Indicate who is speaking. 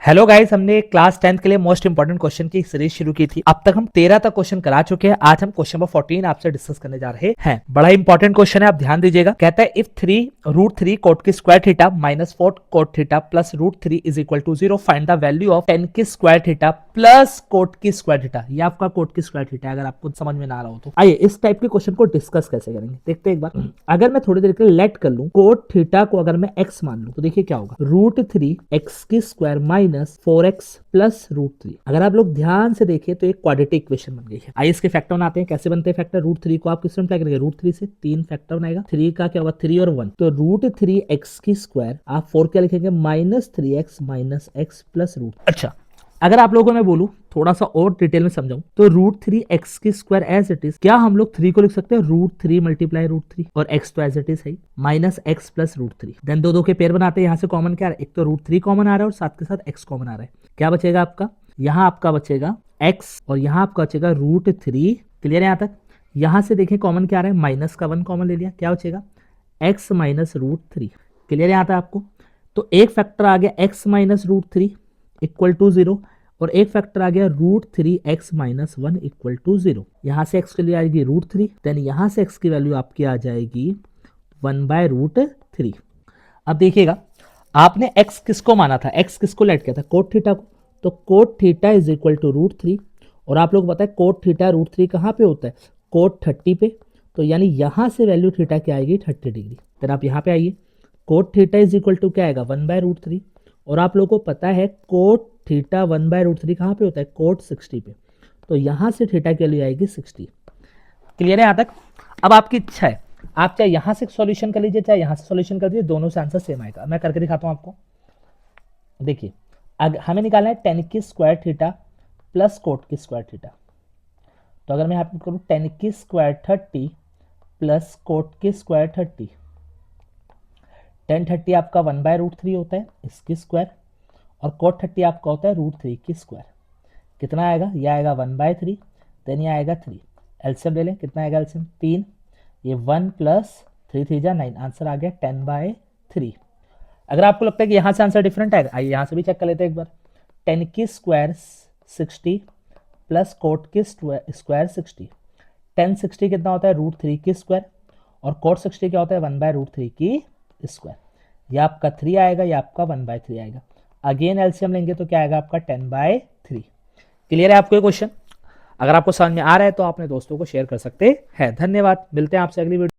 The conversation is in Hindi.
Speaker 1: हेलो गाइस, हमने क्लास 10th के लिए मोस्ट इंपोर्टेंट क्वेश्चन की सीरीज शुरू की थी। अब तक हम 13 तक क्वेश्चन करा चुके हैं। आज हम क्वेश्चन नंबर 14 आपसे डिस्कस करने जा रहे हैं। बड़ा इंपॉर्टेंट क्वेश्चन है, आप ध्यान दीजिएगा। कहता है इफ 3 कोट की square theta minus 4 cot theta plus √3 is equal to 0, find the value of 10 की स्क्वायर थीटा प्लस कोट की स्क्वायर थीटा। ये आपका कोट की स्क्वायर थीटा है, अगर आपको समझ में ना आ रहा हो तो। आइए इस टाइप के क्वेश्चन को डिस्कस कैसे करेंगे देखते हैं एक बार। अगर मैं थोड़ी देर के लिए लेट कर लूं, कोट थीटा को अगर मैं x मान लूं तो देखिए क्या होगा, √3 x की स्क्वायर माइनस 4x प्लस √3। अगर आप लोग ध्यान से देखें तो एक क्वाड्रेटिक इक्वेशन बन गई है। आइए इसके फैक्टर बनाते हैं। कैसे बनते हैं फैक्टर? √3 को आप किस में करेंगे? √3 से 3 फैक्टर बनाएगा। 3 का क्या होगा? 3 और 1, तो √3 x की स्क्वायर आप 4 क्या लिखेंगे? Minus 3x minus x plus √। अच्छा, अगर आप लोगों ने बोलूं थोड़ा सा और डिटेल में समझाऊं तो √3 x की स्क्वायर एज इट इज, क्या हम लोग 3 को लिख सकते हैं √3 मल्टीप्लाई √3 और x तो एज इट इज है माइनस x प्लस √3। देन दो के पेयर बनाते हैं। यहां से कॉमन क्या आ रहा है? एक तो √3 कॉमन आ रहा है और साथ के साथ x कॉमन आ रहा है। क्या बचेगा आपका? यहाँ आपका बचेगा x और यहाँ आपका बचेगा √3। क्लियर है यहाँ तक? यहां से देखें कॉमन क्या आ रहा है? माइनस का 1 कॉमन ले लिया, क्या बचेगा? x minus √3। क्लियर है यहाँ तक आपको? तो एक फैक्टर आ गया x माइनस √3 इक्वल टू 0 और एक फैक्टर आ गया √3x माइनस 1 इक्वल टू 0। यहां से x के लिए आएगी √3, देन यहां से x की वैल्यू आपकी आ जाएगी 1/√3। अब देखिएगा, आपने x किसको माना था? x किसको लेट किया था? कोट थीटा को। तो cot theta is equal to √3 और आप लोग पता है कोट थीटा √3 कहां पे होता है? कोट 30 पे। तो यानी यहां से वैल्यू थीटा क्या आएगी? 30 डिग्री। फिर आप यहां पे आइए, cot theta is equal to क्या आएगा? 1/√3 और आप लोगों को पता है कोट थीटा 1/√3 कहां पे होता है? कोट 60 पे। तो यहां से थीटा के लिए आएगी 60। क्लियर है यहाँ तक? अब आपकी इच्छा है, आप चाहे यहां से सॉल्यूशन कर लीजिए चाहे यहां से सॉल्यूशन कर दीजिए, दोनों से आंसर सेम आएगा। मैं करके दिखाता हूं आपको। देखिए, हमें निकालना है 10 की स्क्वायर थीटा प्लस कोट की स्क्वायर थीटा। तो अगर मैं यहाँ पे करूँ 10 की स्क्वायर 30 प्लस कोट की स्क्वायर 30, 10 30 आपका 1/√3 होता है इसकी स्क्वायर और कोट 30 आपका होता है √3 की स्क्वायर। कितना आएगा? ये आएगा 1/3, देन ये आएगा 3। एलसीएम ले लें, कितना आएगा एलसीएम? 3, ये 1 प्लस 3 3 जा 9, आंसर आ गया 10/3। अगर आपको लगता है कि यहाँ से आंसर डिफरेंट आएगा, आइए यहाँ से भी चेक कर लेते हैं एक बार। 10 की स्क्वायर 60 प्लस कोट की स्क्वायर 60। 10 60 कितना होता है? √3 की स्क्वायर और कोट 60 क्या होता है? 1/√3 की स्क्वायर। यह आपका 3 आएगा, यह आपका 1/3 आएगा। अगेन एलसीएम लेंगे तो क्या आएगा आपका? 10/3। क्लियर है आपको ये क्वेश्चन? अगर आपको समझ में आ रहा है तो अपने दोस्तों को शेयर कर सकते हैं। धन्यवाद, मिलते हैं आपसे अगली वीडियो।